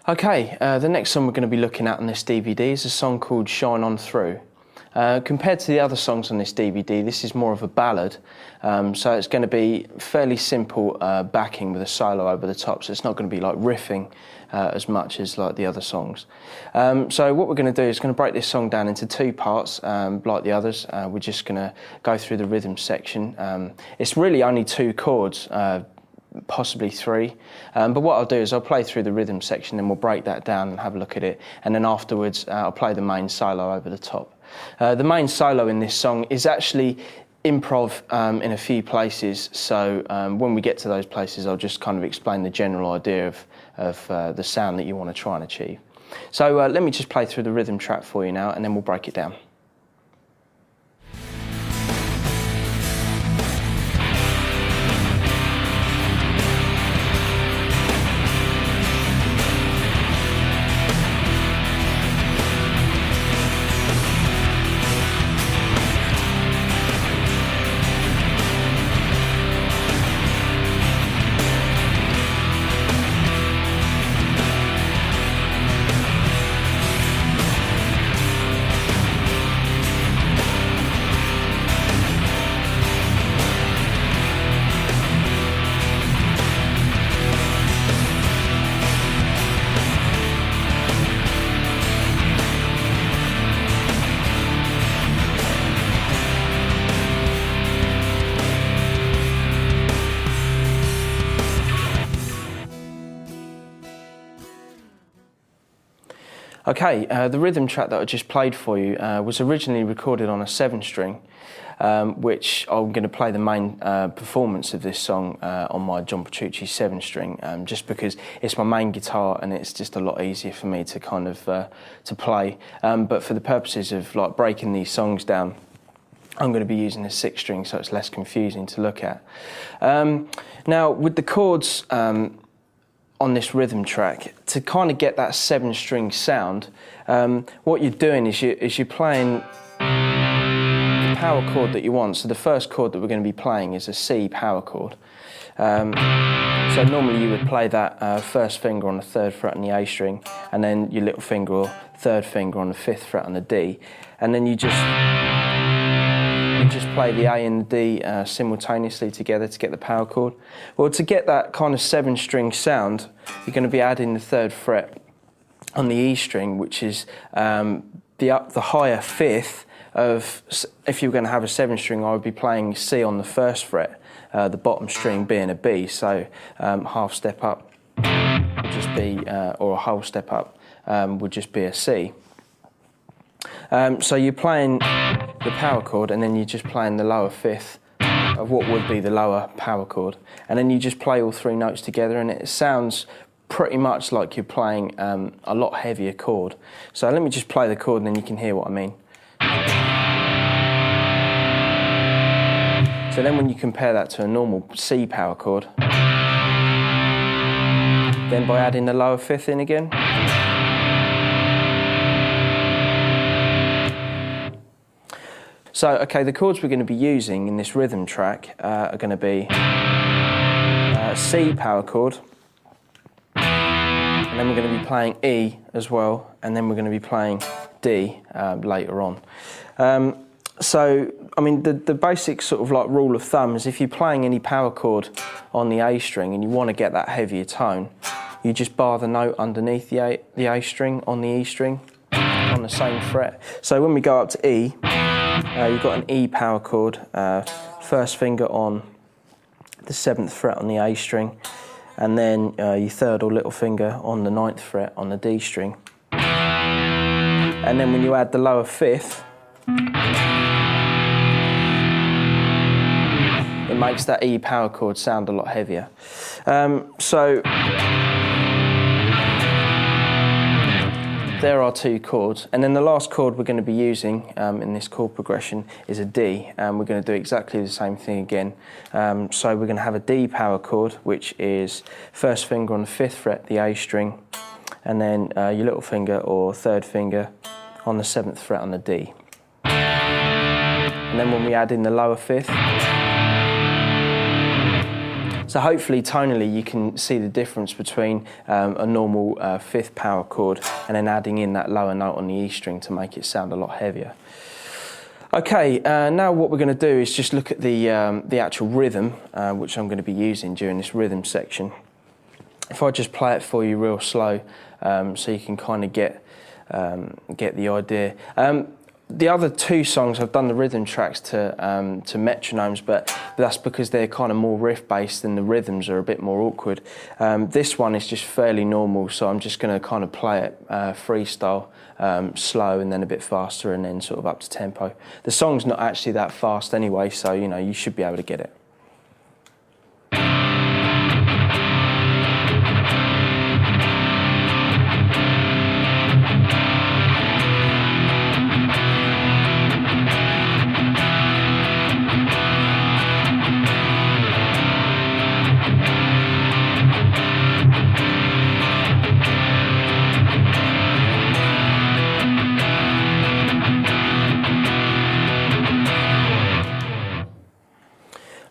Okay, the next song we're going to be looking at on this DVD is a song called Shine On Through. Compared to the other songs on this DVD, this is more of a ballad, so it's going to be fairly simple backing with a solo over the top, so it's not going to be like riffing as much as like the other songs. So what we're going to do is going to break this song down into two parts, like the others. We're just going to go through the rhythm section. It's really only two chords, possibly three, but what I'll do is I'll play through the rhythm section, then we'll break that down and have a look at it, and then afterwards I'll play the main solo over the top. The main solo in this song is actually improv in a few places, so when we get to those places I'll just kind of explain the general idea of the sound that you want to try and achieve. So let me just play through the rhythm track for you now, and then we'll break it down. Okay, the rhythm track that I just played for you was originally recorded on a 7-string, which I'm going to play the main performance of this song on my John Petrucci 7-string, just because it's my main guitar and it's just a lot easier for me to kind of to play. But for the purposes of like breaking these songs down, I'm going to be using a 6-string, so it's less confusing to look at. Now, with the chords on this rhythm track, to kind of get that 7-string sound, what you're doing is you're playing the power chord that you want. So the first chord that we're going to be playing is a C power chord. So normally you would play that first finger on the 3rd fret on the A string, and then your little finger or 3rd finger on the 5th fret on the D, and then you just play the A and the D simultaneously together to get the power chord. Well, to get that kind of 7-string sound, you're going to be adding the 3rd fret on the E string, which is the higher 5th of, if you were going to have a 7-string, I would be playing C on the 1st fret, the bottom string being a B, so half step up would just be, or a whole step up would just be a C. So you're playing the power chord, and then you're just playing the lower 5th of what would be the lower power chord, and then you just play all 3 notes together, and it sounds pretty much like you're playing a lot heavier chord. So let me just play the chord and then you can hear what I mean. So then when you compare that to a normal C power chord, then by adding the lower 5th in again, so, okay, the chords we're going to be using in this rhythm track are going to be C power chord, and then we're going to be playing E as well, and then we're going to be playing D later on. So, I mean, the basic sort of like rule of thumb is if you're playing any power chord on the A string and you want to get that heavier tone, you just bar the note underneath the A string on the E string on the same fret. So when we go up to E, you've got an E power chord, 1st finger on the 7th fret on the A string, and then your 3rd or little finger on the 9th fret on the D string. And then when you add the lower 5th, it makes that E power chord sound a lot heavier. So there are 2 chords, and then the last chord we're going to be using in this chord progression is a D, and we're going to do exactly the same thing again. So we're going to have a D power chord, which is 1st finger on the 5th fret, the A string, and then your little finger or 3rd finger on the 7th fret on the D. And then when we add in the lower 5th, So hopefully tonally you can see the difference between a normal fifth power chord and then adding in that lower note on the E string to make it sound a lot heavier. Okay, now what we're going to do is just look at the actual rhythm, which I'm going to be using during this rhythm section. If I just play it for you real slow, so you can kind of get the idea. The other two songs, I've done the rhythm tracks to metronomes, but that's because they're kind of more riff-based and the rhythms are a bit more awkward. This one is just fairly normal, so I'm just going to kind of play it freestyle, slow and then a bit faster and then sort of up to tempo. The song's not actually that fast anyway, so you know, you should be able to get it.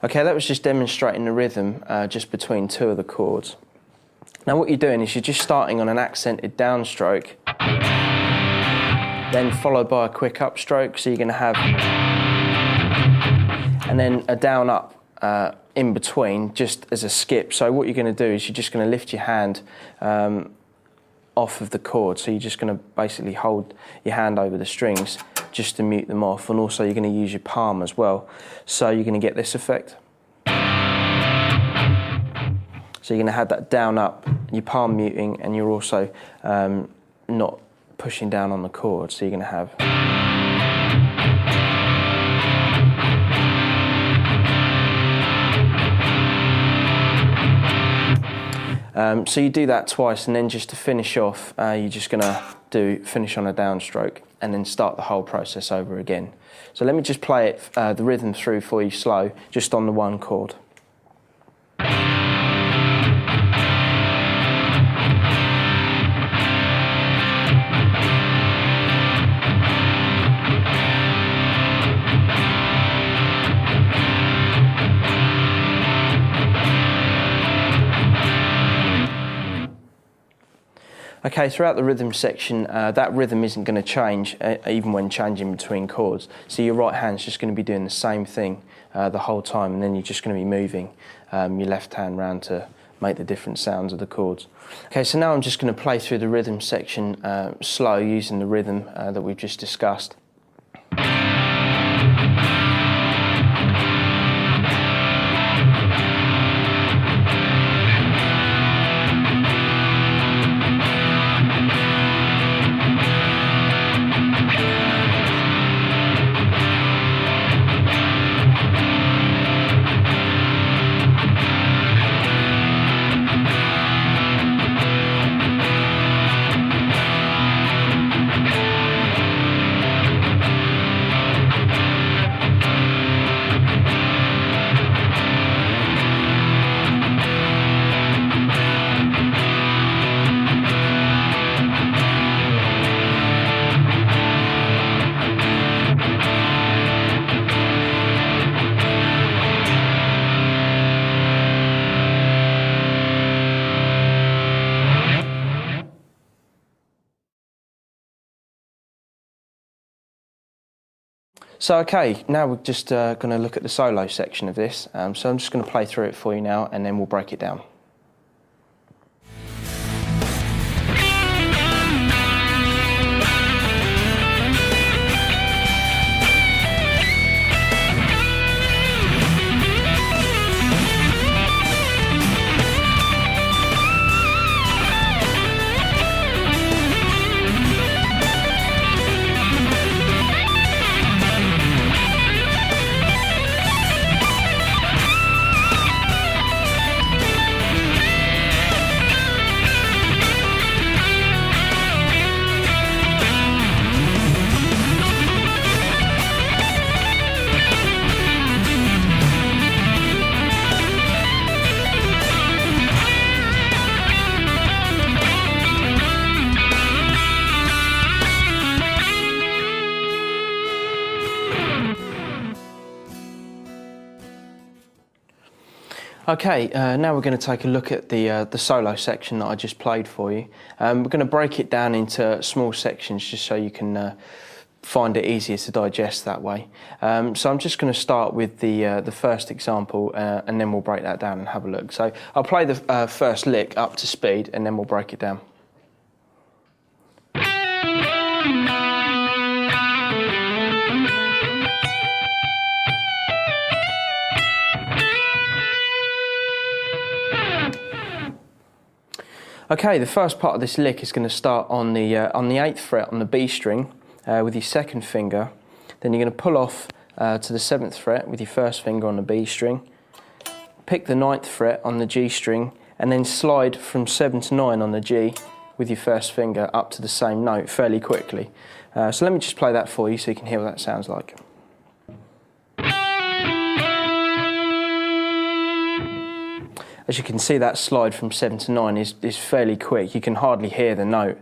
Okay, that was just demonstrating the rhythm just between two of the chords. Now what you're doing is you're just starting on an accented downstroke, then followed by a quick upstroke, so you're going to have, and then a down up in between just as a skip. So what you're going to do is you're just going to lift your hand off of the chord, so you're just going to basically hold your hand over the strings just to mute them off, and also you're going to use your palm as well, so you're going to get this effect. So you're going to have that down up, your palm muting, and you're also not pushing down on the chord, so you're going to have. So you do that twice, and then just to finish off, you're just going to finish on a downstroke and then start the whole process over again. So let me just play it, the rhythm through for you slow, just on the one chord. Okay, throughout the rhythm section, that rhythm isn't going to change even when changing between chords. So your right hand's just going to be doing the same thing the whole time, and then you're just going to be moving your left hand round to make the different sounds of the chords. Okay, so now I'm just going to play through the rhythm section slow using the rhythm that we've just discussed. So okay, now we're just going to look at the solo section of this. So I'm just going to play through it for you now, and then we'll break it down. Okay, now we're going to take a look at the solo section that I just played for you. We're going to break it down into small sections just so you can find it easier to digest that way. So I'm just going to start with the first example and then we'll break that down and have a look. So I'll play the first lick up to speed and then we'll break it down. Okay, the first part of this lick is going to start on the 8th fret on the B string with your second finger. Then you're going to pull off to the 7th fret with your first finger on the B string. Pick the 9th fret on the G string and then slide from 7 to 9 on the G with your first finger up to the same note fairly quickly. So let me just play that for you so you can hear what that sounds like. As you can see, that slide from 7 to 9 is fairly quick. You can hardly hear the note.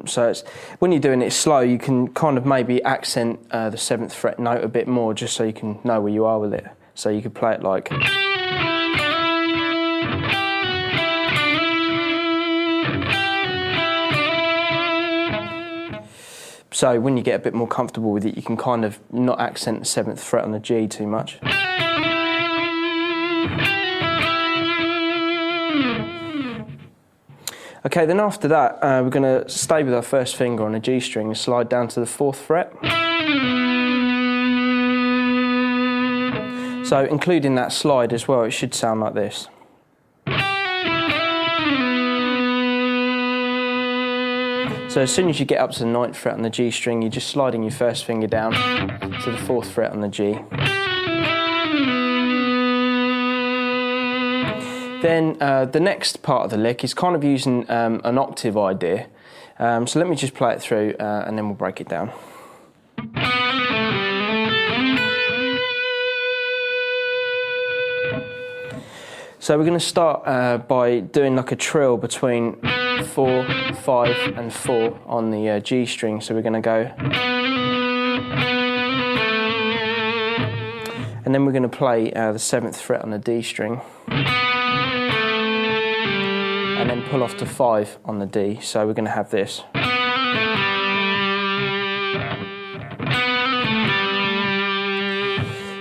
So when you're doing it slow, you can kind of maybe accent the 7th fret note a bit more just so you can know where you are with it. So you could play it like... So when you get a bit more comfortable with it, you can kind of not accent the 7th fret on the G too much. Okay, then after that, we're going to stay with our first finger on a G string and slide down to the 4th fret. So including that slide as well, it should sound like this. So as soon as you get up to the 9th fret on the G string, you're just sliding your first finger down to the 4th fret on the G. Then the next part of the lick is kind of using an octave idea. So let me just play it through and then we'll break it down. So we're going to start by doing like a trill between 4, 5 and 4 on the G string. So we're going to go... And then we're going to play the 7th fret on the D string. And then pull off to 5 on the D, so we're going to have this.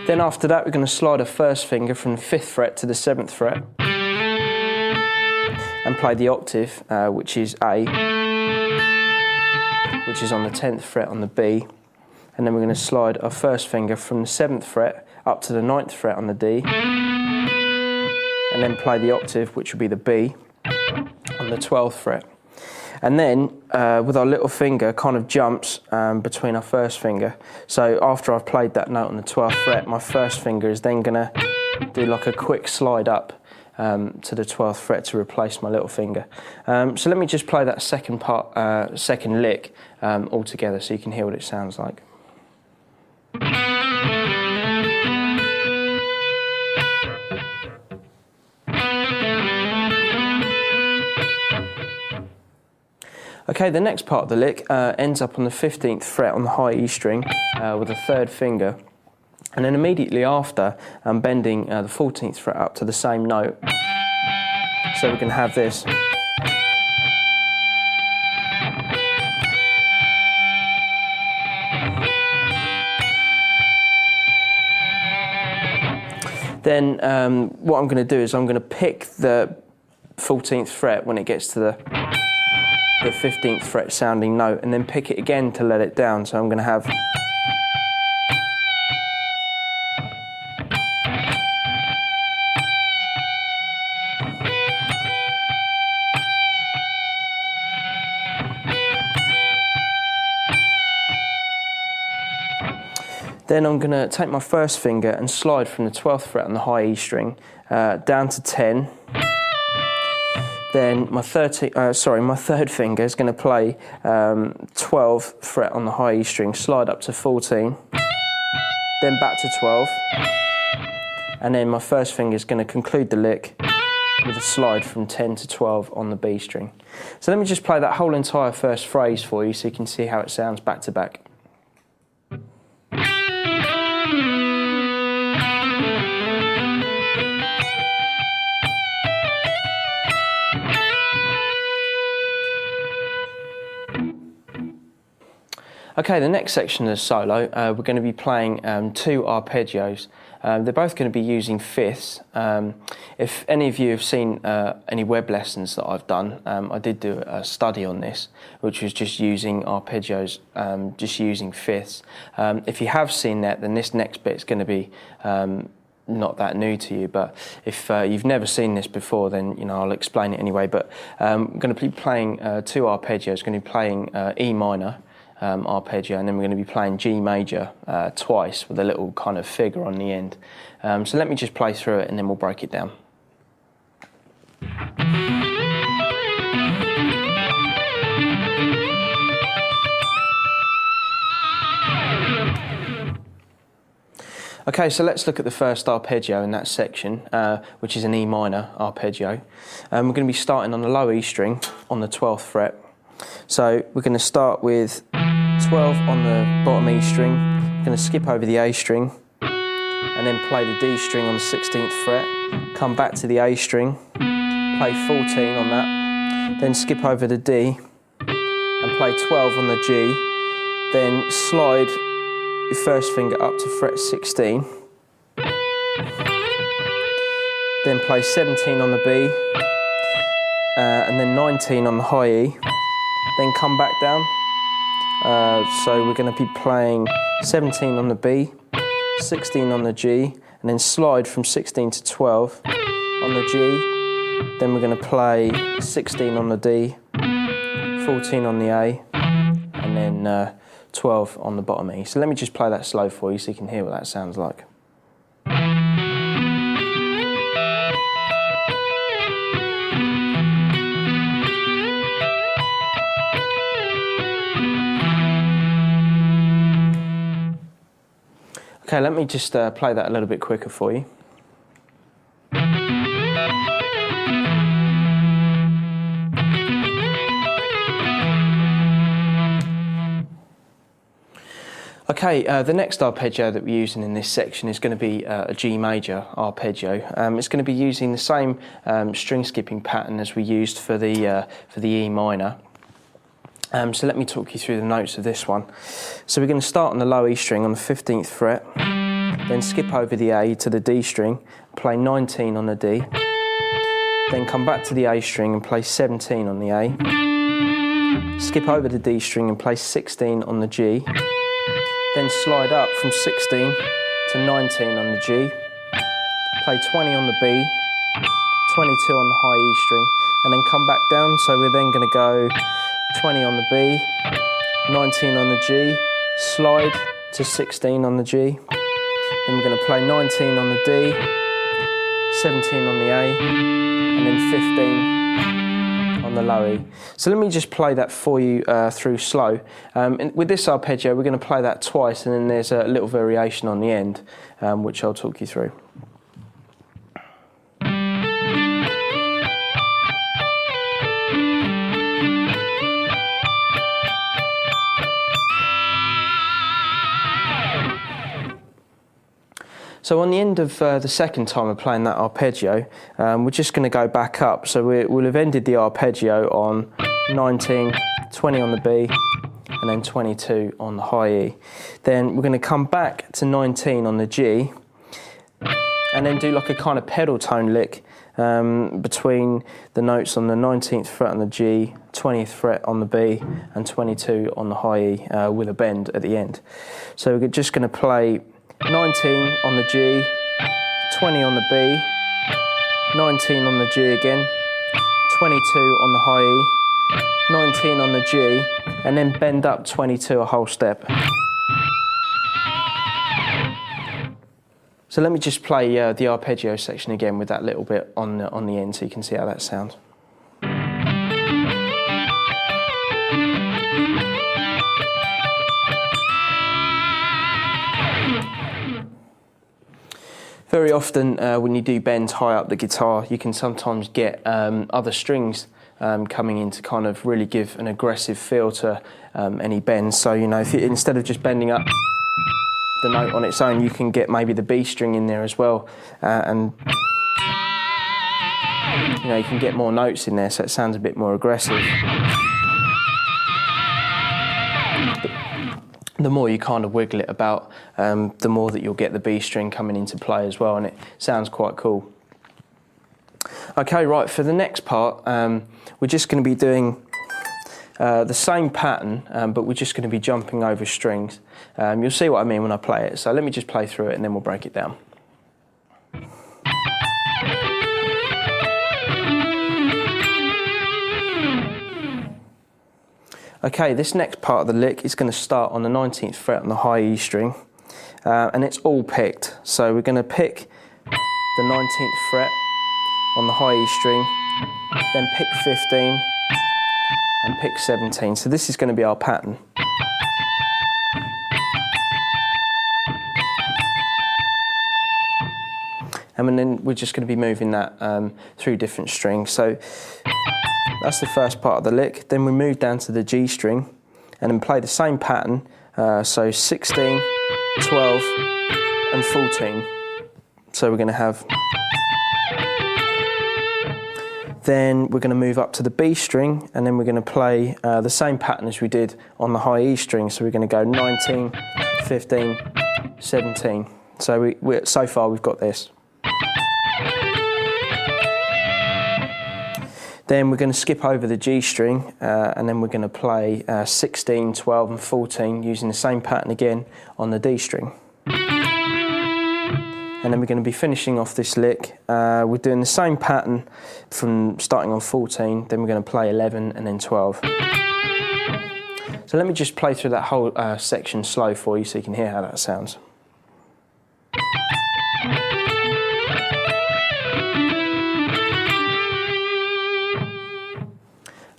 Then after that we're going to slide a first finger from the 5th fret to the 7th fret and play the octave, which is A, which is on the 10th fret on the B, and then we're going to slide our first finger from the 7th fret up to the 9th fret on the D, and then play the octave, which will be the B, on the 12th fret. And then with our little finger kind of jumps between our first finger. So after I've played that note on the 12th fret, my first finger is then going to do like a quick slide up to the 12th fret to replace my little finger. So let me just play that second part, second lick all together so you can hear what it sounds like. Okay, the next part of the lick ends up on the 15th fret on the high E string with a 3rd finger, and then immediately after I'm bending the 14th fret up to the same note, so we can have this. Then what I'm going to do is I'm going to pick the 14th fret when it gets to the 15th fret sounding note and then pick it again to let it down. So I'm going to have... Then I'm going to take my first finger and slide from the 12th fret on the high E string down to 10. Then my third finger is going to play 12th fret on the high E string, slide up to 14, then back to 12, and then my first finger is going to conclude the lick with a slide from 10 to 12 on the B string. So let me just play that whole entire first phrase for you so you can see how it sounds back to back. Okay, the next section of the solo, we're going to be playing 2 arpeggios. They're both going to be using fifths. If any of you have seen any web lessons that I've done, I did do a study on this, which was just using arpeggios, just using fifths. If you have seen that, then this next bit is going to be not that new to you, but if you've never seen this before, then I'll explain it anyway. But I'm going to be playing 2 arpeggios. Going to be playing E minor arpeggio, and then we're going to be playing G major twice with a little kind of figure on the end. So let me just play through it and then we'll break it down. Okay, so let's look at the first arpeggio in that section, which is an E minor arpeggio. We're going to be starting on the low E string on the 12th fret. So we're going to start with 12 on the bottom E string, we're going to skip over the A string, and then play the D string on the 16th fret, come back to the A string, play 14 on that, then skip over the D, and play 12 on the G, then slide your first finger up to fret 16, then play 17 on the B, and then 19 on the high E, then come back down. So we're going to be playing 17 on the B, 16 on the G, and then slide from 16 to 12 on the G. Then we're going to play 16 on the D, 14 on the A, and then 12 on the bottom E. So let me just play that slow for you so you can hear what that sounds like. Okay, let me just play that a little bit quicker for you. Okay, the next arpeggio that we're using in this section is going to be a G major arpeggio. It's going to be using the same string skipping pattern as we used for the E minor. So let me talk you through the notes of this one. So we're going to start on the low E string on the 15th fret, then skip over the A to the D string, play 19 on the D, then come back to the A string and play 17 on the A, skip over the D string and play 16 on the G, then slide up from 16 to 19 on the G, play 20 on the B, 22 on the high E string, and then come back down. So we're then going to go 20 on the B, 19 on the G, slide to 16 on the G, then we're going to play 19 on the D, 17 on the A, and then 15 on the low E. So let me just play that for you through slow. And with this arpeggio, we're going to play that twice, and then there's a little variation on the end, which I'll talk you through. So on the end of the second time of playing that arpeggio, we're just going to go back up. So we'll have ended the arpeggio on 19, 20 on the B, and then 22 on the high E. Then we're going to come back to 19 on the G, and then do like a kind of pedal tone lick between the notes on the 19th fret on the G, 20th fret on the B, and 22 on the high E with a bend at the end. So we're just going to play 19 on the G, 20 on the B, 19 on the G again, 22 on the high E, 19 on the G, and then bend up 22 a whole step. So let me just play the arpeggio section again with that little bit on the end so you can see how that sounds. Very often when you do bends high up the guitar, you can sometimes get other strings coming in to kind of really give an aggressive feel to any bends. So, if you, instead of just bending up the note on its own, you can get maybe the B string in there as well, and you can get more notes in there, so it sounds a bit more aggressive. the more you kind of wiggle it about, the more that you'll get the B string coming into play as well, and it sounds quite cool. Okay, right, for the next part, we're just going to be doing the same pattern, but we're just going to be jumping over strings. You'll see what I mean when I play it, so let me just play through it and then we'll break it down. Okay, this next part of the lick is going to start on the 19th fret on the high E string, and it's all picked. So we're going to pick the 19th fret on the high E string, then pick 15 and pick 17. So this is going to be our pattern. And then we're just going to be moving that through different strings. So that's the first part of the lick. Then we move down to the G string and then play the same pattern. So 16, 12 and 14. So we're going to have... Then we're going to move up to the B string and then we're going to play the same pattern as we did on the high E string. So we're going to go 19, 15, 17. So so far we've got this. Then we're going to skip over the G string and then we're going to play 16, 12 and 14 using the same pattern again on the D string. And then we're going to be finishing off this lick. We're doing the same pattern from starting on 14, then we're going to play 11 and then 12. So let me just play through that whole section slow for you so you can hear how that sounds.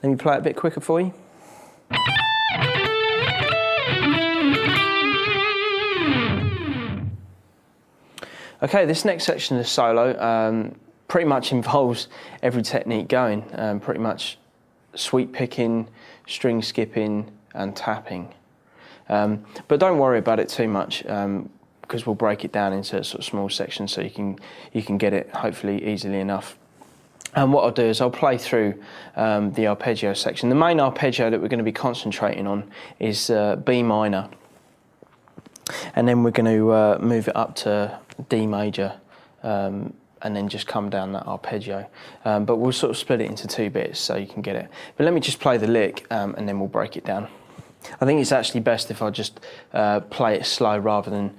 Let me play it a bit quicker for you. Okay, this next section of the solo pretty much involves every technique going, pretty much sweep picking, string skipping and tapping. But don't worry about it too much because we'll break it down into sort of small sections so you can get it hopefully easily enough. And what I'll do is I'll play through the arpeggio section. The main arpeggio that we're going to be concentrating on is B minor. And then we're going to move it up to D major and then just come down that arpeggio. But we'll sort of split it into two bits so you can get it. But let me just play the lick and then we'll break it down. I think it's actually best if I just play it slow rather than,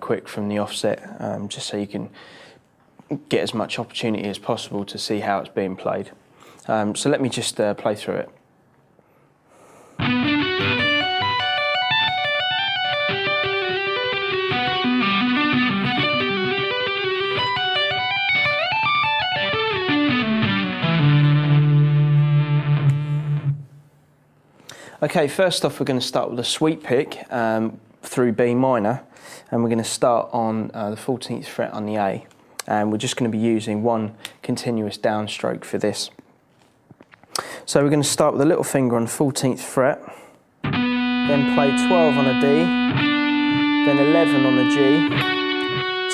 quick from the offset, just so you can get as much opportunity as possible to see how it's being played. So let me just play through it. Okay, first off we're going to start with a sweep pick through B minor, and we're going to start on the 14th fret on the A. And we're just going to be using one continuous downstroke for this. So we're going to start with a little finger on 14th fret, then play 12 on a D, then 11 on the G,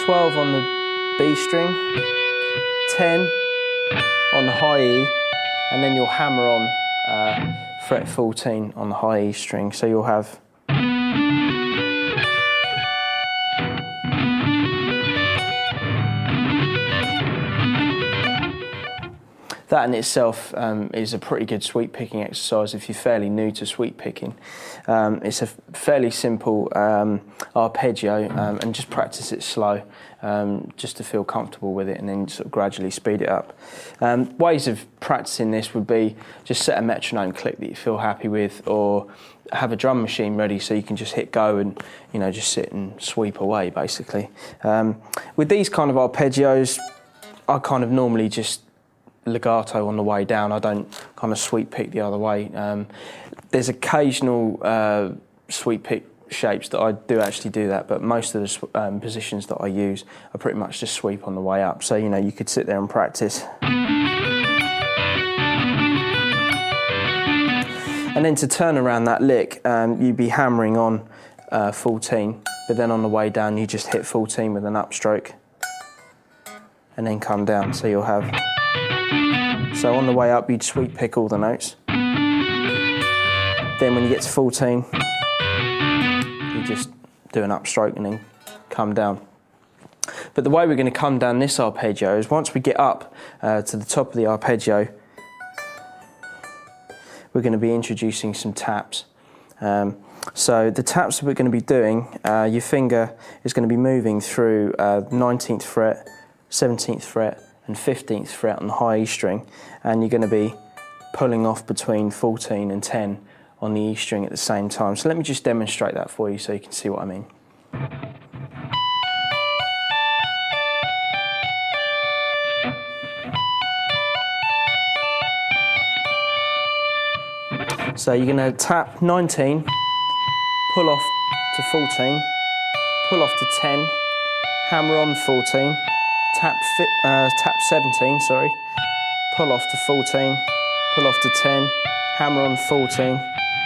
12 on the B string, 10 on the high E, and then you'll hammer on fret 14 on the high E string. So you'll have that in itself is a pretty good sweep picking exercise if you're fairly new to sweep picking. It's a fairly simple arpeggio and just practice it slow just to feel comfortable with it and then sort of gradually speed it up. Ways of practicing this would be just set a metronome click that you feel happy with, or have a drum machine ready so you can just hit go and just sit and sweep away basically. With these kind of arpeggios I kind of normally just legato on the way down. I don't kind of sweep pick the other way. There's occasional sweep pick shapes that I do actually do that, but most of the positions that I use are pretty much just sweep on the way up. So you could sit there and practice. And then to turn around that lick, you'd be hammering on 14, but then on the way down you just hit 14 with an upstroke and then come down. So you'll have... So on the way up, you'd sweep pick all the notes. Then when you get to 14, just do an upstroke and then come down. But the way we're going to come down this arpeggio is once we get up to the top of the arpeggio, we're going to be introducing some taps. So the taps that we're going to be doing, your finger is going to be moving through 19th fret, 17th fret and 15th fret on the high E string, and you're going to be pulling off between 14 and 10 on the E string at the same time. So let me just demonstrate that for you so you can see what I mean. So you're going to tap 19, pull off to 14, pull off to 10, hammer on 14, tap 17, sorry, pull off to 14, pull off to 10, hammer on 14,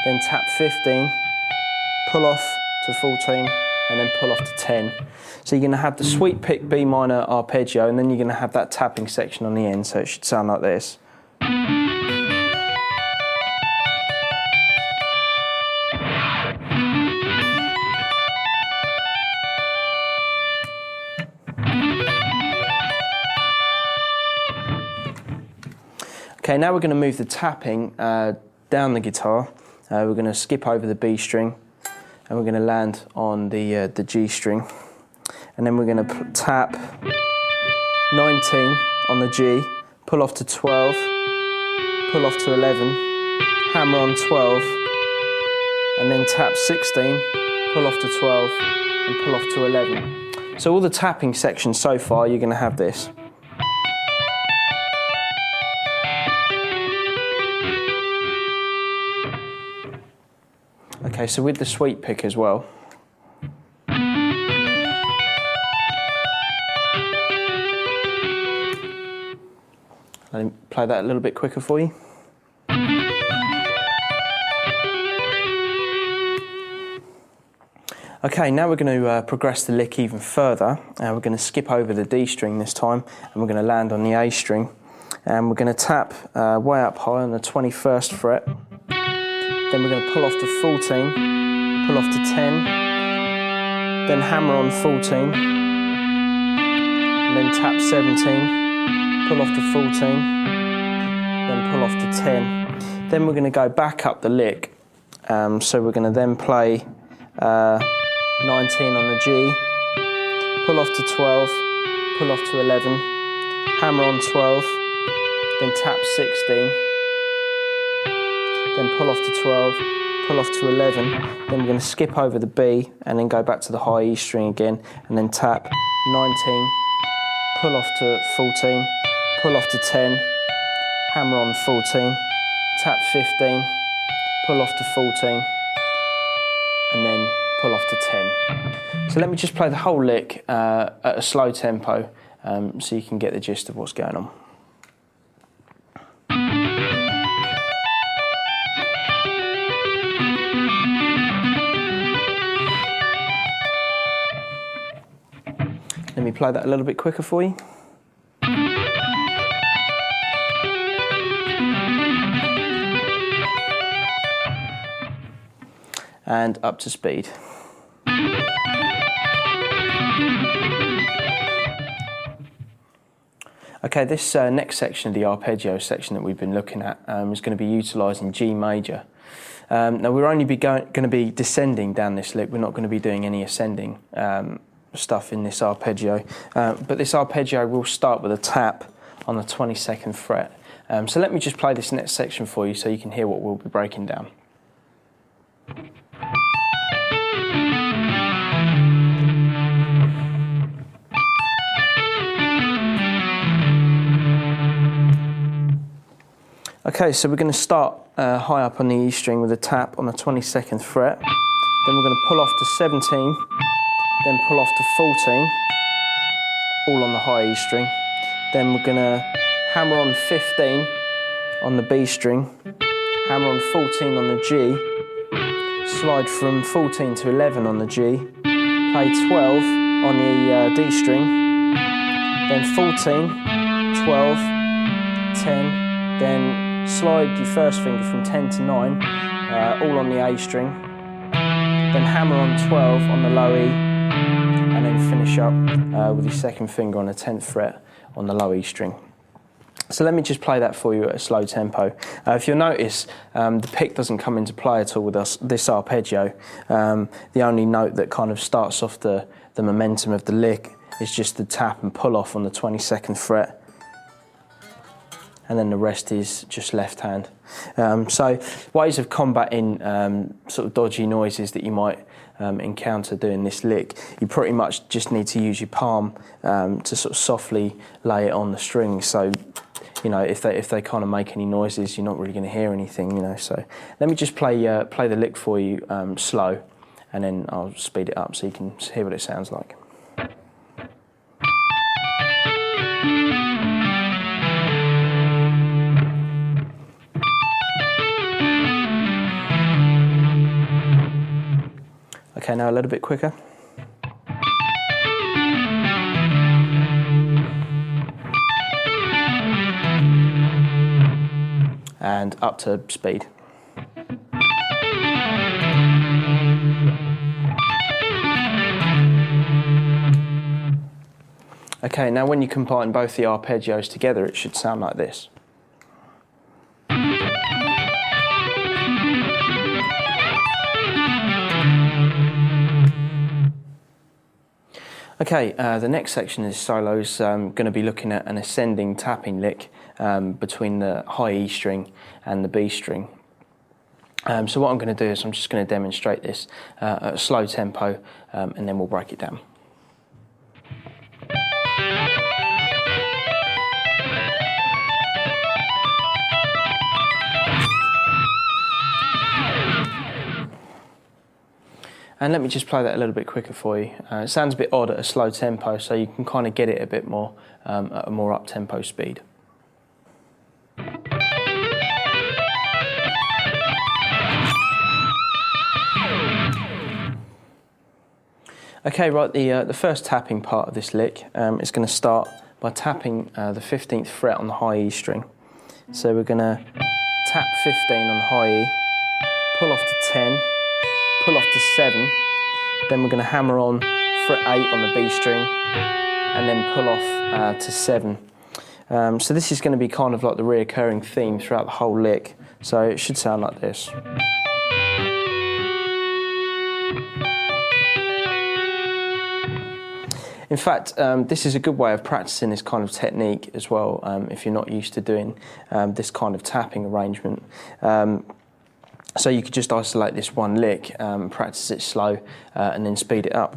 then tap 15, pull off to 14, and then pull off to 10. So you're going to have the sweep pick B minor arpeggio, and then you're going to have that tapping section on the end, so it should sound like this. Okay, now we're going to move the tapping down the guitar. We're going to skip over the B string and we're going to land on the G string. And then we're going to tap 19 on the G, pull off to 12, pull off to 11, hammer on 12, and then tap 16, pull off to 12, and pull off to 11. So all the tapping sections so far, you're going to have this. Okay, so with the sweep pick as well. Let me play that a little bit quicker for you. Okay, now we're going to progress the lick even further. We're going to skip over the D string this time and we're going to land on the A string. And we're going to tap way up high on the 21st fret. Then we're going to pull off to 14, pull off to 10, then hammer on 14, and then tap 17, pull off to 14, then pull off to 10. Then we're going to go back up the lick. So we're going to then play 19 on the G, pull off to 12, pull off to 11, hammer on 12, then tap 16, then pull off to 12, pull off to 11, then we're going to skip over the B and then go back to the high E string again and then tap 19, pull off to 14, pull off to 10, hammer on 14, tap 15, pull off to 14 and then pull off to 10. So let me just play the whole lick at a slow tempo so you can get the gist of what's going on. Let me play that a little bit quicker for you. And up to speed. Okay, this next section of the arpeggio section that we've been looking at is going to be utilising G major. Now we're only going to be descending down this lick, we're not going to be doing any ascending stuff in this arpeggio, but this arpeggio will start with a tap on the 22nd fret. So let me just play this next section for you so you can hear what we'll be breaking down. Okay, so we're going to start high up on the E string with a tap on the 22nd fret, then we're going to pull off to 17, then pull off to 14, all on the high E string. Then we're going to hammer on 15 on the B string, hammer on 14 on the G, slide from 14 to 11 on the G, play 12 on the D string, then 14, 12, 10, then slide your first finger from 10 to 9, all on the A string, then hammer on 12 on the low E, and then finish up with your second finger on the 10th fret on the low E string. So let me just play that for you at a slow tempo. If you'll notice, the pick doesn't come into play at all with this arpeggio. The only note that kind of starts off the momentum of the lick is just the tap and pull off on the 22nd fret. And then the rest is just left hand. So ways of combating sort of dodgy noises that you might encounter doing this lick, you pretty much just need to use your palm to sort of softly lay it on the string. So, you know, if they kind of make any noises, you're not really going to hear anything, you know. So let me just play the lick for you slow, and then I'll speed it up so you can hear what it sounds like. Okay, now a little bit quicker. And up to speed. Okay, now when you combine both the arpeggios together, it should sound like this. Okay, the next section of this solo is going to be looking at an ascending tapping lick between the high E string and the B string. So what I'm going to do is I'm just going to demonstrate this at a slow tempo, and then we'll break it down. And let me just play that a little bit quicker for you. It sounds a bit odd at a slow tempo, so you can kind of get it a bit more at a more up-tempo speed. Okay, right, the first tapping part of this lick is going to start by tapping the 15th fret on the high E string. So we're going to tap 15 on the high E, pull off to 10, pull off to 7, then we're going to hammer on fret 8 on the B string, and then pull off to 7. So this is going to be kind of like the reoccurring theme throughout the whole lick, so it should sound like this. In fact, this is a good way of practicing this kind of technique as well, if you're not used to doing this kind of tapping arrangement. So you could just isolate this one lick, practice it slow, and then speed it up.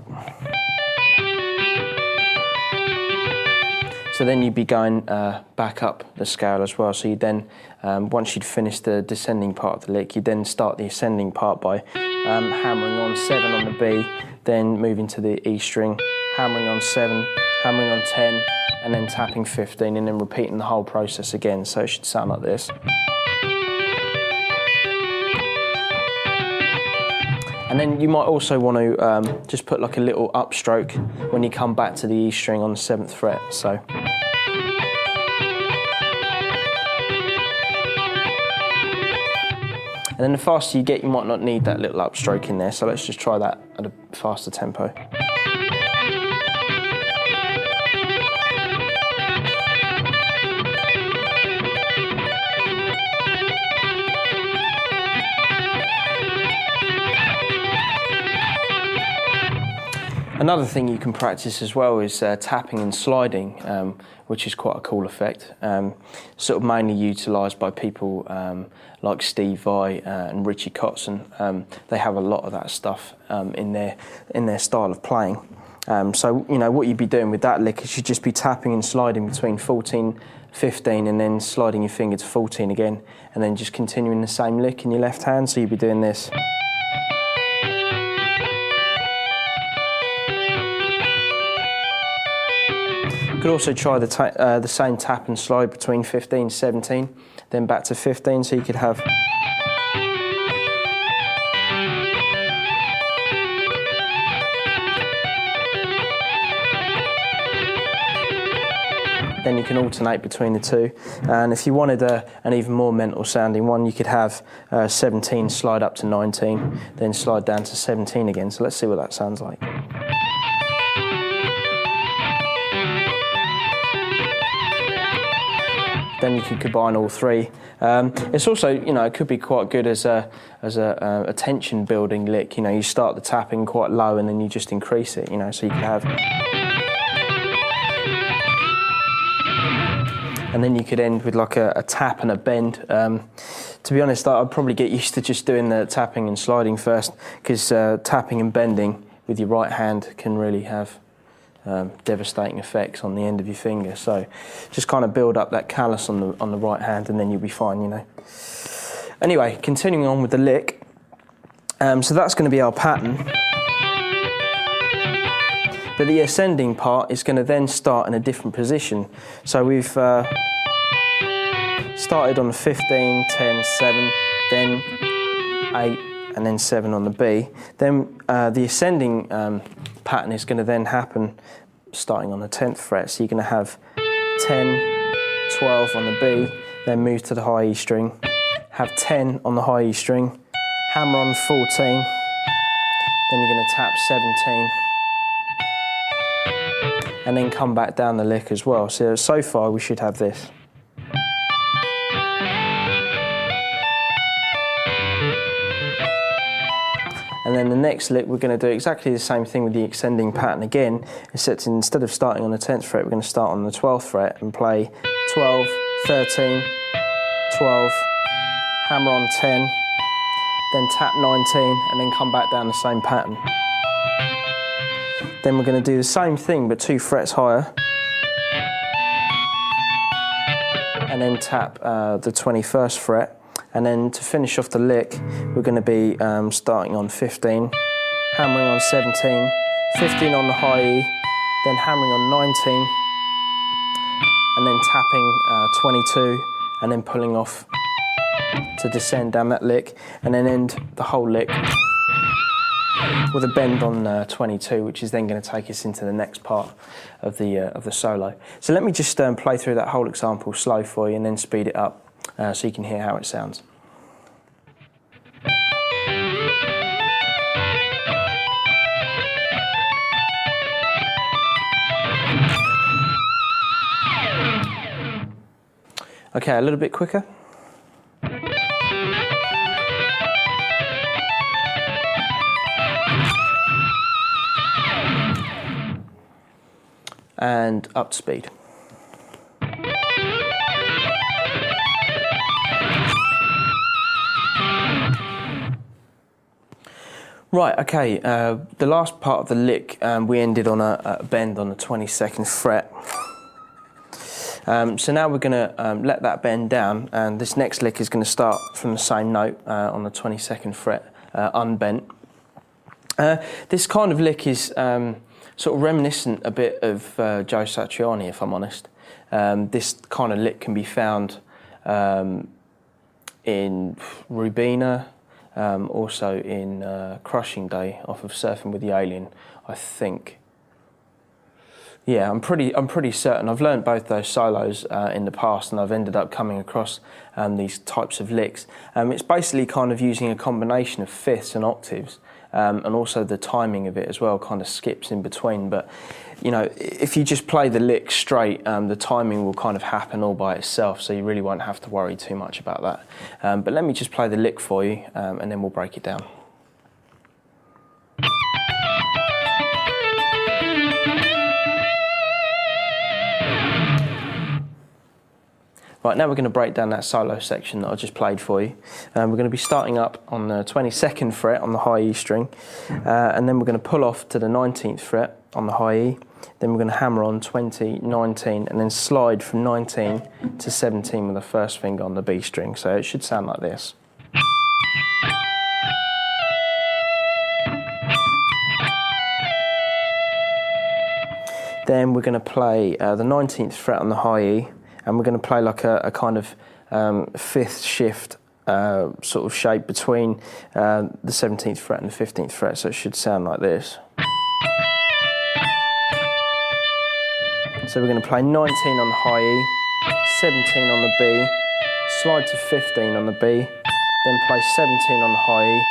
So then you'd be going back up the scale as well. So you then, once you'd finished the descending part of the lick, you'd then start the ascending part by hammering on 7 on the B, then moving to the E string, hammering on 7, hammering on 10, and then tapping 15, and then repeating the whole process again. So it should sound like this. And then you might also want to just put like a little upstroke when you come back to the E string on the 7th fret. So. And then the faster you get, you might not need that little upstroke in there. So let's just try that at a faster tempo. Another thing you can practice as well is tapping and sliding, which is quite a cool effect. Sort of mainly utilised by people like Steve Vai and Richie Kotzen. They have a lot of that stuff in their style of playing. So you know what you'd be doing with that lick is you'd just be tapping and sliding between 14, 15, and then sliding your finger to 14 again, and then just continuing the same lick in your left hand. So you'd be doing this. You could also try the same tap and slide between 15, 17, then back to 15, so you could have. then you can alternate between the two. And if you wanted an even more mental sounding one, you could have 17 slide up to 19, then slide down to 17 again. So let's see what that sounds like. Then you can combine all three. It's also, it could be quite good as a tension building lick. You start the tapping quite low and then you just increase it. So you can have, and then you could end with like a tap and a bend. To be honest, I'd probably get used to just doing the tapping and sliding first, because tapping and bending with your right hand can really have devastating effects on the end of your finger. So just kind of build up that callus on the right hand and then you'll be fine, Anyway, continuing on with the lick. So that's going to be our pattern. But the ascending part is going to then start in a different position. So we've started on the 15, 10, 7, then 8, and then 7 on the B. Then the ascending pattern is going to then happen starting on the 10th fret. So you're going to have 10, 12 on the B, then move to the high E string, have 10 on the high E string, hammer on 14, then you're going to tap 17, and then come back down the lick as well. So far we should have this. And then the next lick, we're going to do exactly the same thing with the ascending pattern again, except instead of starting on the 10th fret, we're going to start on the 12th fret and play 12, 13, 12, hammer on 10, then tap 19, and then come back down the same pattern. Then we're going to do the same thing, but 2 frets higher, and then tap the 21st fret. And then to finish off the lick, we're going to be starting on 15, hammering on 17, 15 on the high E, then hammering on 19, and then tapping 22, and then pulling off to descend down that lick, and then end the whole lick with a bend on 22, which is then going to take us into the next part of the solo. So let me just play through that whole example slow for you, and then speed it up. So you can hear how it sounds. Okay, a little bit quicker. And up to speed. Right, okay, the last part of the lick, we ended on a bend on the 22nd fret. So now we're going to let that bend down, and this next lick is going to start from the same note on the 22nd fret, unbent. This kind of lick is sort of reminiscent a bit of Joe Satriani, if I'm honest. This kind of lick can be found in Rubina, also in Crushing Day off of Surfing with the Alien, I think. Yeah, I'm pretty certain. I've learned both those solos in the past, and I've ended up coming across these types of licks. It's basically kind of using a combination of fifths and octaves, and also the timing of it as well kind of skips in between. But if you just play the lick straight, the timing will kind of happen all by itself, so you really won't have to worry too much about that. But let me just play the lick for you, and then we'll break it down. Right, now we're going to break down that solo section that I just played for you. We're going to be starting up on the 22nd fret on the high E string, and then we're going to pull off to the 19th fret on the high E, then we're going to hammer on 20, 19, and then slide from 19 to 17 with the first finger on the B string. So it should sound like this. Then we're going to play the 19th fret on the high E, and we're going to play like a kind of fifth shift sort of shape between the 17th fret and the 15th fret, so it should sound like this. So we're going to play 19 on the high E, 17 on the B, slide to 15 on the B, then play 17 on the high E,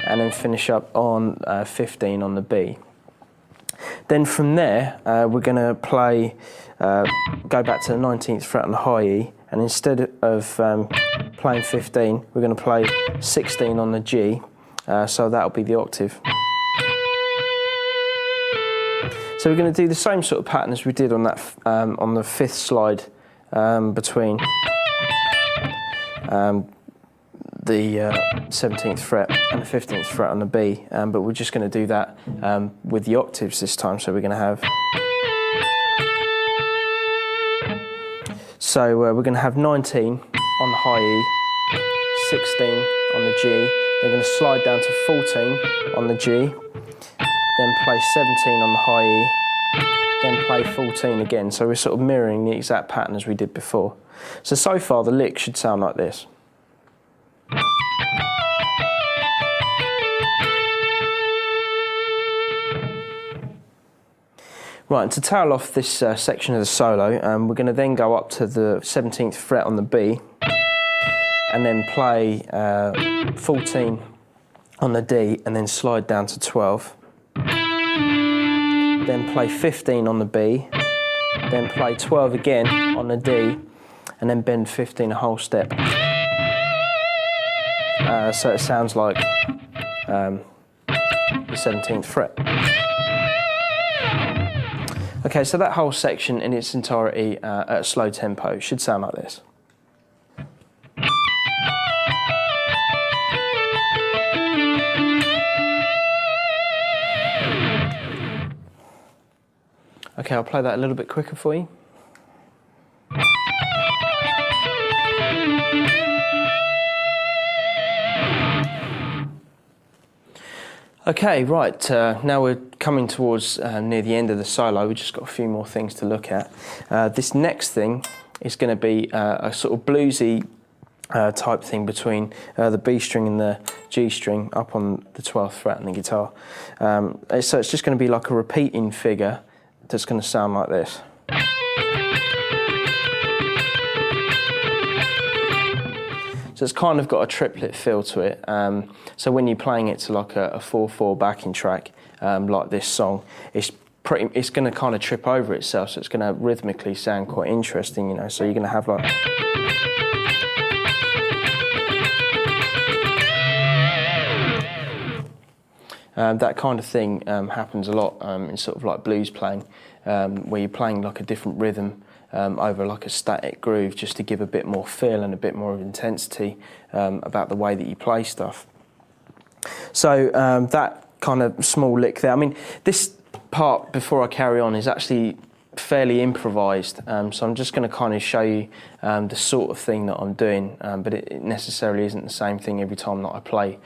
and then finish up on 15 on the B. Then from there, we're going to play, go back to the 19th fret on the high E, and instead of playing 15, we're going to play 16 on the G, so that'll be the octave. So we're going to do the same sort of pattern as we did on that on the 5th slide between the 17th fret and the 15th fret on the B, but we're just going to do that with the octaves this time. So we're going to have, so we're going to have 19 on the high E, 16 on the G, they're going to slide down to 14 on the G, then play 17 on the high E, then play 14 again. So we're sort of mirroring the exact pattern as we did before. So far the lick should sound like this. Right, and to tail off this section of the solo, we're going to then go up to the 17th fret on the B, and then play 14 on the D, and then slide down to 12. Then play 15 on the B, then play 12 again on the D, and then bend 15 a whole step. So it sounds like the 17th fret. Okay, so that whole section in its entirety at a slow tempo should sound like this. Okay, I'll play that a little bit quicker for you. Okay, right, now we're coming towards near the end of the solo. We've just got a few more things to look at. This next thing is going to be a sort of bluesy type thing between the B string and the G string up on the 12th fret on the guitar. So it's just going to be like a repeating figure that's going to sound like this. So it's kind of got a triplet feel to it. So when you're playing it to like a 4/4 backing track, like this song, it's going to kind of trip over itself. So it's going to rhythmically sound quite interesting, you know. So you're going to have like. That kind of thing happens a lot in sort of like blues playing, where you're playing like a different rhythm over like a static groove, just to give a bit more feel and a bit more of intensity about the way that you play stuff. So that kind of small lick there, I mean, this part before I carry on is actually fairly improvised, so I'm just going to kind of show you the sort of thing that I'm doing, but it necessarily isn't the same thing every time that I play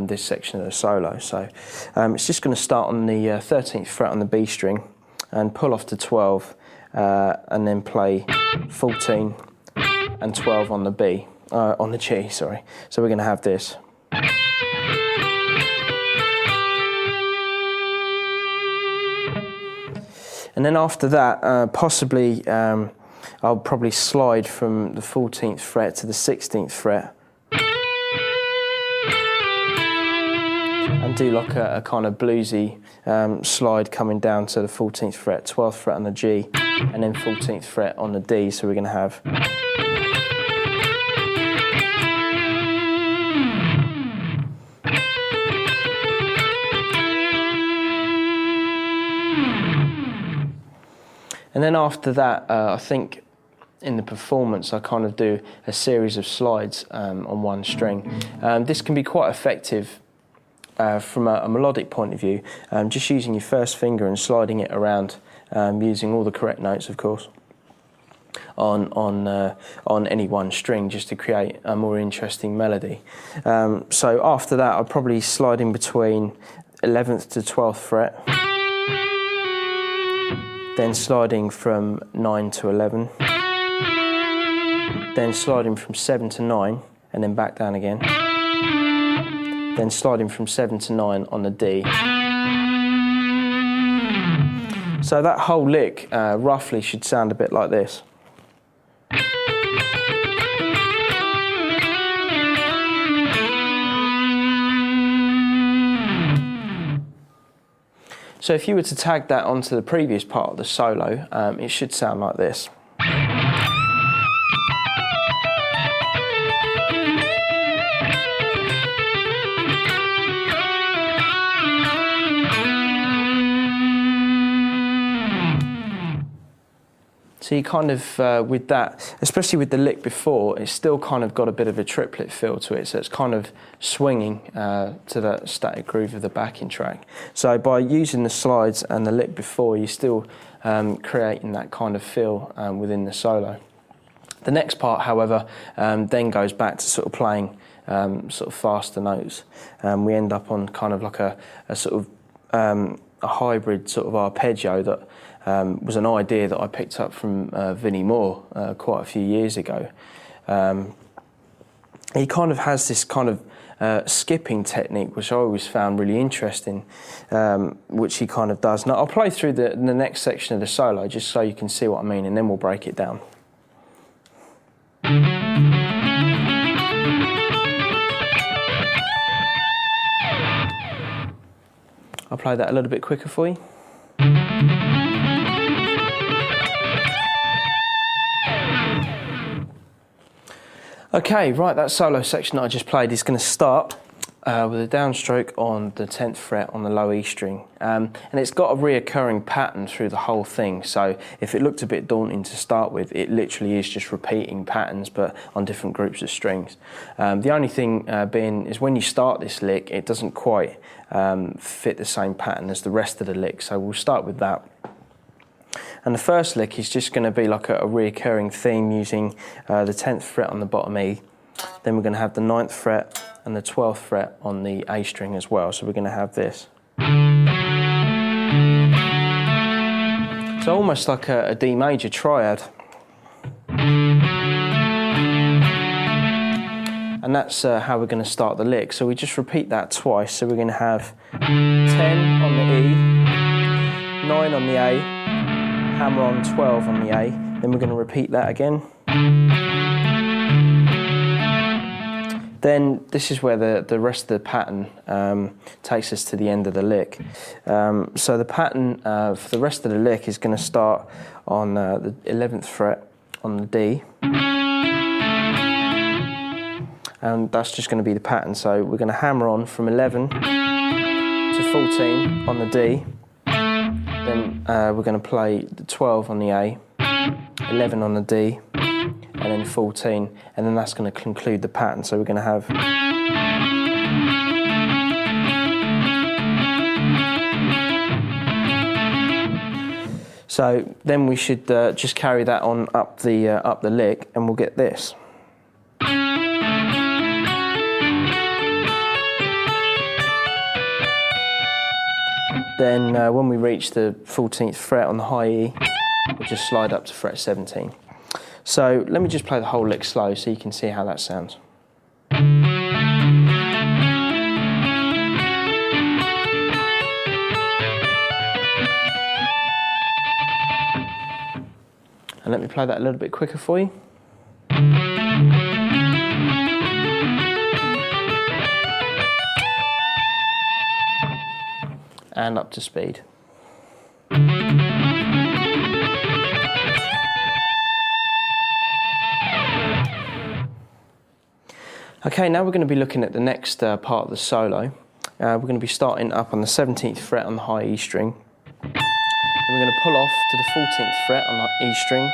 this section of the solo. So it's just going to start on the 13th fret on the B string and pull off to 12, and then play 14 and 12 on the B, on the G, sorry. So we're going to have this. And then after that, possibly, I'll probably slide from the 14th fret to the 16th fret. And do like a kind of bluesy slide coming down to the 14th fret, 12th fret on the G, and then 14th fret on the D. So we're going to have. And then after that, I think in the performance, I kind of do a series of slides on one string. This can be quite effective from a melodic point of view, just using your first finger and sliding it around, using all the correct notes, of course, on any one string, just to create a more interesting melody. So after that, I'll probably slide in between 11th to 12th fret. Then sliding from 9 to 11, then sliding from 7 to 9, and then back down again, then sliding from 7 to 9 on the D, So that whole lick roughly should sound a bit like this. So if you were to tag that onto the previous part of the solo, it should sound like this. So you kind of, with that, especially with the lick before, it's still kind of got a bit of a triplet feel to it, so it's kind of swinging to that static groove of the backing track. So by using the slides and the lick before, you're still creating that kind of feel within the solo. The next part, however, then goes back to sort of playing sort of faster notes. We end up on kind of like a sort of a hybrid sort of arpeggio that was an idea that I picked up from Vinnie Moore quite a few years ago. He kind of has this kind of skipping technique, which I always found really interesting, which he kind of does. Now I'll play through the next section of the solo just so you can see what I mean, and then we'll break it down. I'll play that a little bit quicker for you. Okay, right, that solo section that I just played is going to start with a downstroke on the 10th fret on the low E string. And it's got a reoccurring pattern through the whole thing, so if it looked a bit daunting to start with, it literally is just repeating patterns but on different groups of strings. The only thing being is when you start this lick, it doesn't quite fit the same pattern as the rest of the lick, so we'll start with that. And the first lick is just going to be like a recurring theme using the 10th fret on the bottom E. Then we're going to have the 9th fret and the 12th fret on the A string as well. So we're going to have this. So almost like a D major triad. And that's how we're going to start the lick. So we just repeat that twice. So we're going to have 10 on the E, 9 on the A, hammer on 12 on the A, then we're going to repeat that again. Then this is where the rest of the pattern takes us to the end of the lick. So the pattern for the rest of the lick is going to start on the 11th fret on the D. And that's just going to be the pattern. So we're going to hammer on from 11 to 14 on the D. Then we're going to play the 12 on the A, 11 on the D, and then 14, and then that's going to conclude the pattern. So we're going to have... So then we should just carry that on up the lick, and we'll get this. Then when we reach the 14th fret on the high E, we'll just slide up to fret 17. So let me just play the whole lick slow so you can see how that sounds. And let me play that a little bit quicker for you. And up to speed. Okay, now we're going to be looking at the next part of the solo. We're going to be starting up on the 17th fret on the high E string. Then we're going to pull off to the 14th fret on the E string,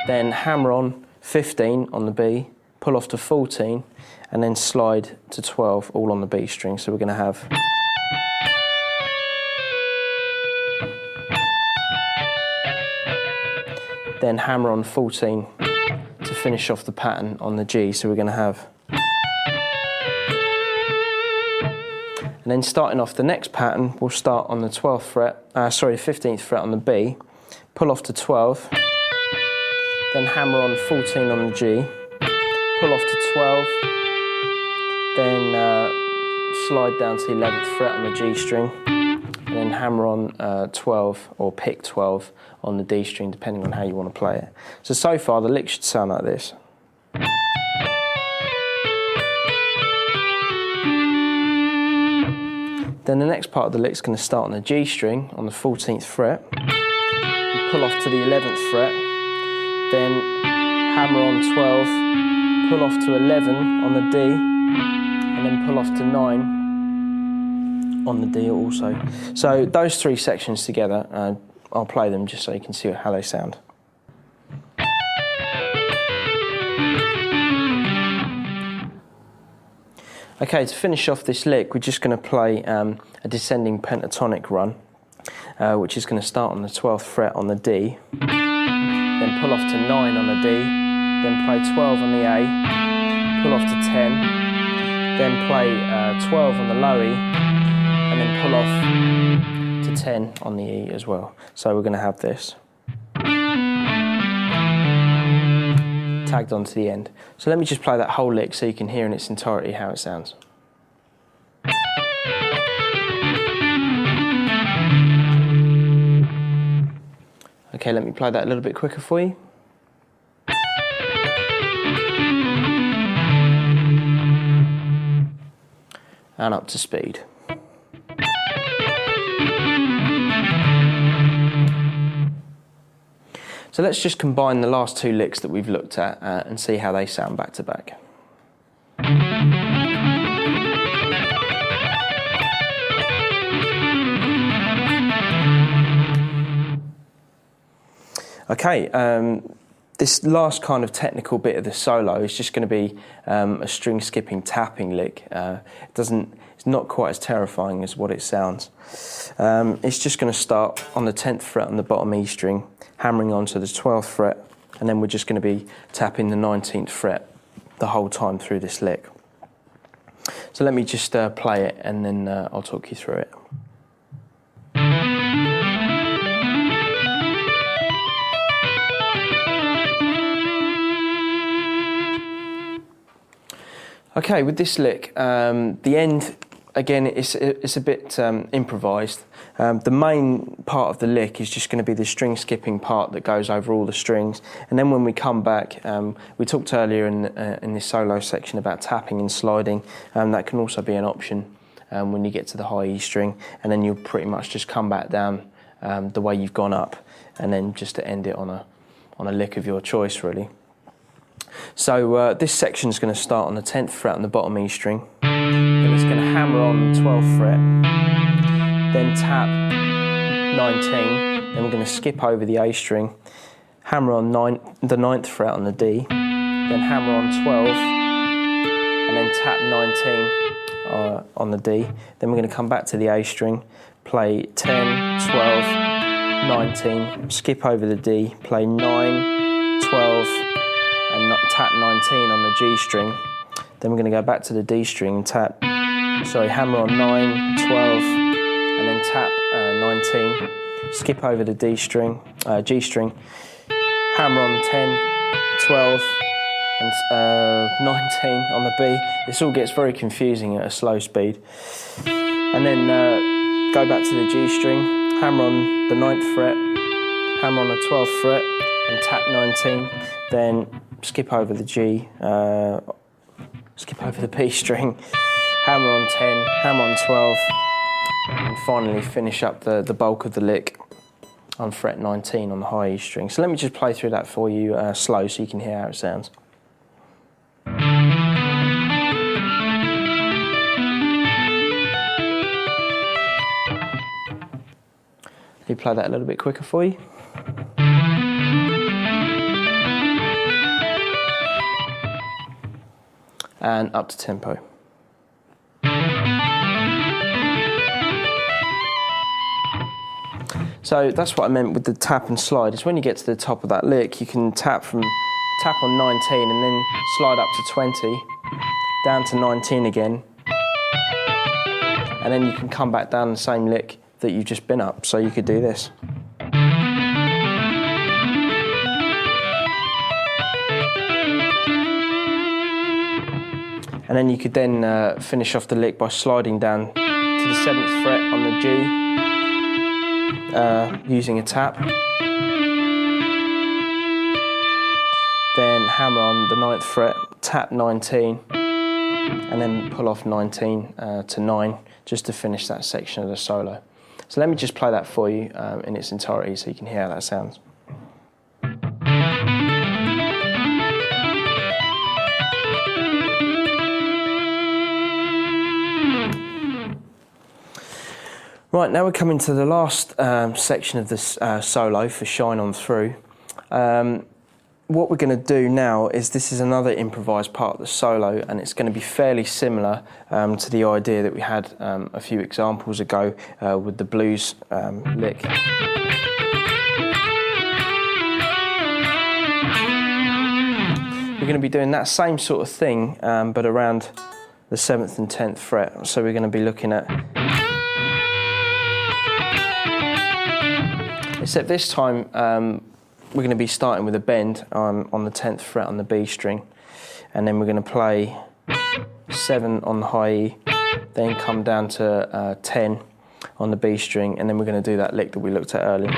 then hammer on 15 on the B, pull off to 14, and then slide to 12 all on the B string. So we're going to have... Then hammer on 14 to finish off the pattern on the G. So we're going to have... And then starting off the next pattern, we'll start on the 12th fret, 15th fret on the B, pull off to 12, then hammer on 14 on the G, pull off to 12, then slide down to the 11th fret on the G string, and then hammer on 12 or pick 12 on the D string, depending on how you want to play it. So far the lick should sound like this. Then the next part of the lick is going to start on the G string on the 14th fret, and pull off to the 11th fret, then hammer on 12, pull off to 11 on the D, and then pull off to 9 on the D also. So those three sections together, I'll play them just so you can see how they sound. Okay, to finish off this lick, we're just going to play a descending pentatonic run, which is going to start on the 12th fret on the D, then pull off to 9 on the D, then play 12 on the A, pull off to 10, then play 12 on the low E, and then pull off to 10 on the E as well. So we're going to have this tagged onto the end. So let me just play that whole lick so you can hear in its entirety how it sounds. Okay, let me play that a little bit quicker for you. And up to speed. So let's just combine the last two licks that we've looked at and see how they sound back to back. Okay, this last kind of technical bit of the solo is just going to be a string skipping tapping lick. It's not quite as terrifying as what it sounds. It's just going to start on the 10th fret on the bottom E string, hammering onto the 12th fret, and then we're just going to be tapping the 19th fret the whole time through this lick. So let me just play it, and then I'll talk you through it. Okay, with this lick, the end, again, it's a bit improvised. The main part of the lick is just going to be the string skipping part that goes over all the strings. And then when we come back, we talked earlier in this solo section about tapping and sliding. That can also be an option when you get to the high E string. And then you'll pretty much just come back down the way you've gone up, and then just to end it on a lick of your choice, really. So this section is going to start on the 10th fret on the bottom E string, then it's going to hammer on the 12th fret, then tap 19, then we're going to skip over the A string, hammer on the 9th fret on the D, then hammer on 12, and then tap 19 on the D, then we're going to come back to the A string, play 10, 12, 19, skip over the D, play 9, 12, and tap 19 on the G string. Then we're going to go back to the D string and hammer on 9, 12, and then tap 19, skip over the D string, G string, hammer on 10, 12, and 19 on the B. This all gets very confusing at a slow speed. And then go back to the G string, hammer on the 9th fret, hammer on the 12th fret, and tap 19, then skip over the G, skip over the B string, hammer on 10, hammer on 12, and finally finish up the bulk of the lick on fret 19 on the high E string. So let me just play through that for you slow so you can hear how it sounds. Let me play that a little bit quicker for you. And up to tempo. So that's what I meant with the tap and slide, is when you get to the top of that lick, you can tap on 19 and then slide up to 20, down to 19 again, and then you can come back down the same lick that you've just been up. So you could do this. And then you could then finish off the lick by sliding down to the 7th fret on the G, using a tap. Then hammer on the 9th fret, tap 19, and then pull off 19 to 9 just to finish that section of the solo. So let me just play that for you in its entirety so you can hear how that sounds. Right, now we're coming to the last section of this solo for Shine On Through. What we're going to do now is this is another improvised part of the solo, and it's going to be fairly similar to the idea that we had a few examples ago with the blues lick. We're going to be doing that same sort of thing, but around the 7th and 10th fret. So we're going to be looking at, except this time we're going to be starting with a bend on the 10th fret on the B string, and then we're going to play 7 on the high E, then come down to 10 on the B string, and then we're going to do that lick that we looked at earlier.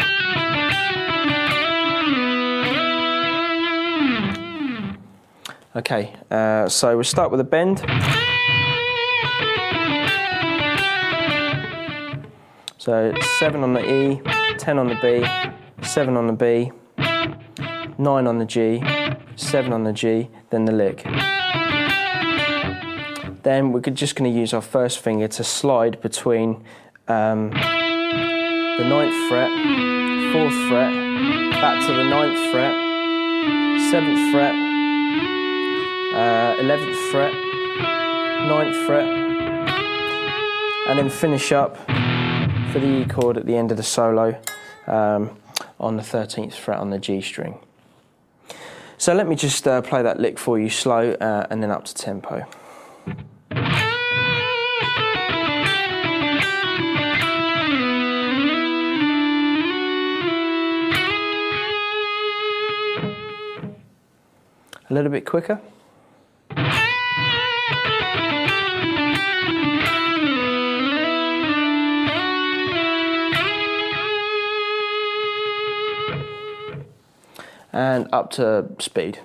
Okay, so we'll start with a bend. So 7 on the E, 10 on the B, 7 on the B, 9 on the G, 7 on the G, then the lick. Then we're just going to use our first finger to slide between the 9th fret, 4th fret, back to the 9th fret, 7th fret, 11th fret, 9th fret, and then finish up for the E chord at the end of the solo on the 13th fret on the G string. So let me just play that lick for you slow and then up to tempo. A little bit quicker. And up to speed.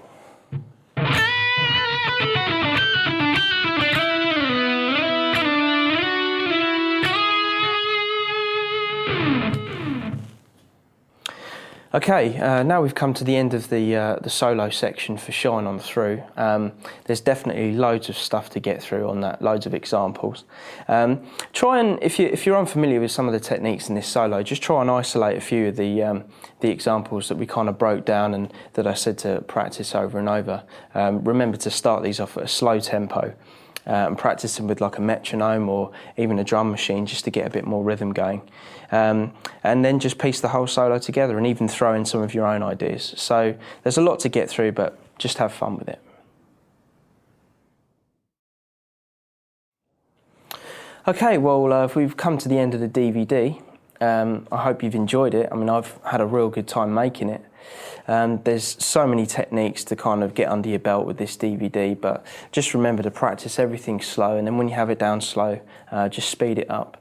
Okay, now we've come to the end of the solo section for Shine On Through. There's definitely loads of stuff to get through on that, loads of examples. Try and, if you're unfamiliar with some of the techniques in this solo, just try and isolate a few of the examples that we kind of broke down and that I said to practice over and over. Remember to start these off at a slow tempo and practice them with like a metronome or even a drum machine just to get a bit more rhythm going. And then just piece the whole solo together and even throw in some of your own ideas. So there's a lot to get through, but just have fun with it. Okay, well, if we've come to the end of the DVD, I hope you've enjoyed it. I mean, I've had a real good time making it. There's so many techniques to kind of get under your belt with this DVD, but just remember to practice everything slow, and then when you have it down slow, just speed it up.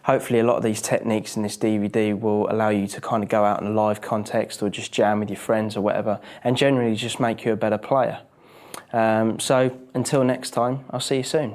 Hopefully a lot of these techniques in this DVD will allow you to kind of go out in a live context or just jam with your friends or whatever, and generally just make you a better player. So until next time, I'll see you soon.